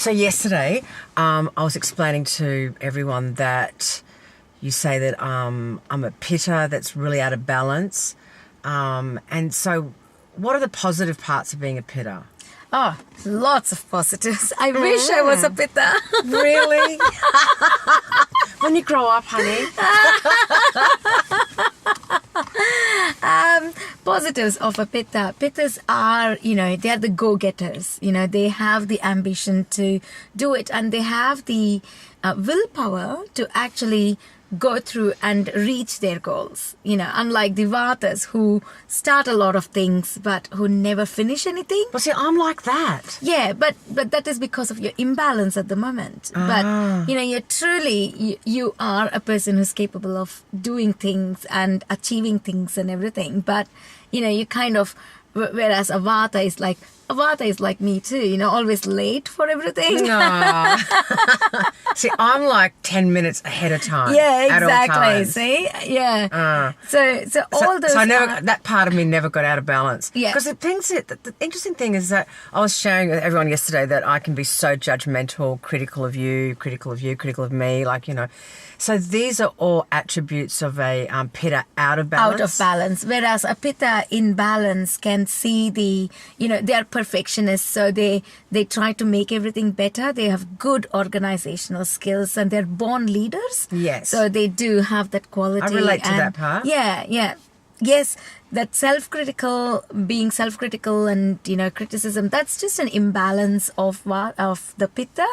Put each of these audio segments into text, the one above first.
So yesterday, I was explaining to everyone that you say that I'm a pitta that's really out of balance. And so what are the positive parts of being a pitta? Oh, lots of positives. I wish I was a pitta. Really? When you grow up, honey. Positives of a pitta. Pittas are, they are the go-getters. They have the ambition to do it, and they have the willpower to actually go through and reach their goals. Unlike the vatas who start a lot of things but who never finish anything. Well, see, I'm like that. Yeah, but that is because of your imbalance at the moment. But, you're truly, you are a person who's capable of doing things and achieving things and everything. But, you kind of, whereas a vata is like me too, always late for everything. No. See, I'm like 10 minutes ahead of time. Yeah, at all exactly. times. See? Yeah. So all those. So that part of me never got out of balance. Yeah. Because the interesting thing is that I was sharing with everyone yesterday that I can be so judgmental, critical of you, critical of me, So these are all attributes of a pitta out of balance. Out of balance. Whereas a pitta in balance can see they are perfectionists, so they try to make everything better. They have good organizational skills and they're born leaders. Yes. So they do have that quality. I relate to that part. Yeah. Yes, that being self-critical and, criticism, that's just an imbalance of the pitta.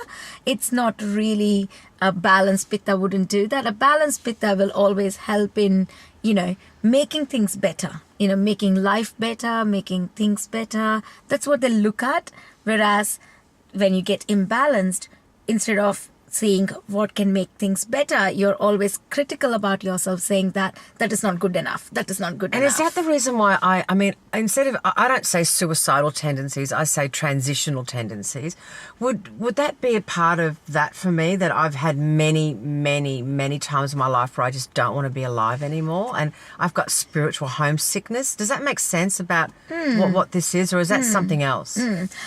It's not really a balanced pitta wouldn't do that. A balanced pitta will always help in, making things better, making life better, making things better. That's what they look at. Whereas when you get imbalanced, instead of seeing what can make things better, you're always critical about yourself, saying that is not good enough. That is not good enough. And is that the reason why I don't say suicidal tendencies, I say transitional tendencies. Would that be a part of that for me, that I've had many, many, many times in my life where I just don't want to be alive anymore and I've got spiritual homesickness? Does that make sense about what this is, or is that something else?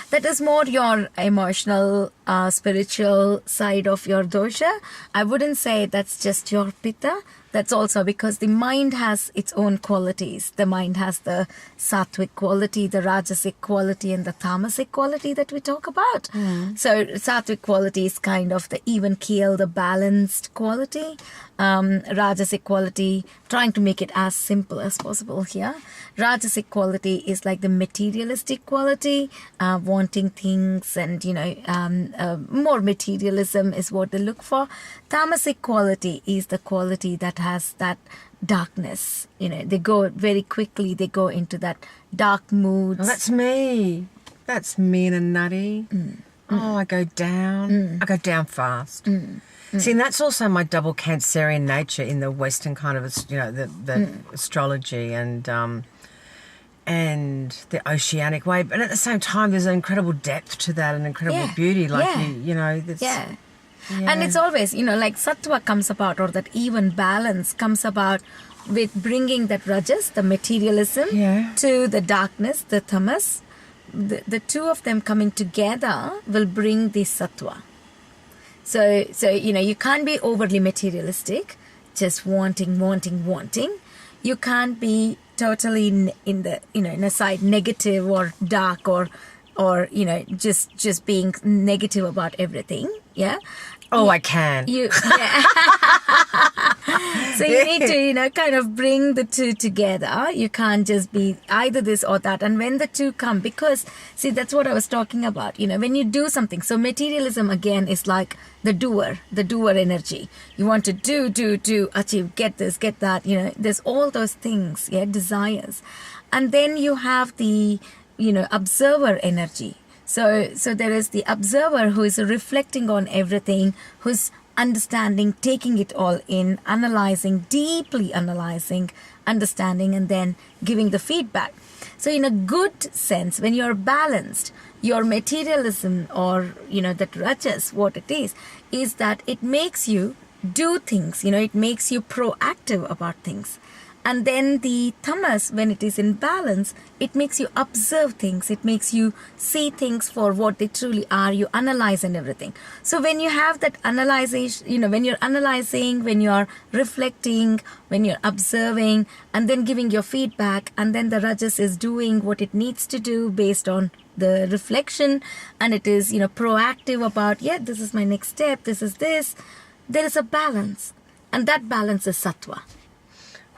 That is more your emotional, spiritual side of your dosha. I wouldn't say that's just your pitta. That's also because the mind has its own qualities. The mind has the sattvic quality, the rajasic quality, and the tamasic quality that we talk about. So sattvic quality is kind of the even keel, the balanced quality. Rajasic quality, trying to make it as simple as possible here. Rajasic quality is like the materialistic quality, wanting things and, more materialism is what they look for. Tamasic quality is the quality that has that darkness. They go very quickly, they go into that dark moods. Well, that's me. That's me in a nutty. Oh, I go down. I go down fast. See, and that's also my double Cancerian nature in the Western kind of, the astrology and the oceanic way. But at the same time, there's an incredible depth to that and incredible beauty. And it's always, like sattva comes about, or that even balance comes about with bringing that rajas, the materialism, to the darkness, the tamas. The two of them coming together will bring the sattva. So you can't be overly materialistic, just wanting. You can't be totally in a side negative or dark or just being negative about everything. Yeah. Oh, I can. So you need to, kind of bring the two together. You can't just be either this or that. And when the two come, because, see, that's what I was talking about. When you do something. So materialism, again, is like the doer energy. You want to do, achieve, get this, get that. There's all those things, desires. And then you have the, observer energy. So there is the observer who is reflecting on everything, who's understanding, taking it all in, analyzing, deeply analyzing, understanding, and then giving the feedback. So in a good sense, when you're balanced, your materialism or, that rajas, what it is that it makes you do things, it makes you proactive about things. And then the tamas, when it is in balance, it makes you observe things. It makes you see things for what they truly are. You analyze and everything. So when you have that analyzation, when you're analyzing, when you're reflecting, when you're observing, and then giving your feedback, and then the rajas is doing what it needs to do based on the reflection, and it is, proactive about, this is my next step, this is this. There is a balance, and that balance is sattva.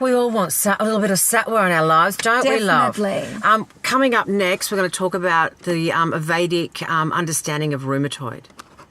We all want a little bit of sattva in our lives, don't we, love? Definitely. Coming up next, we're going to talk about the Vedic understanding of rheumatoid.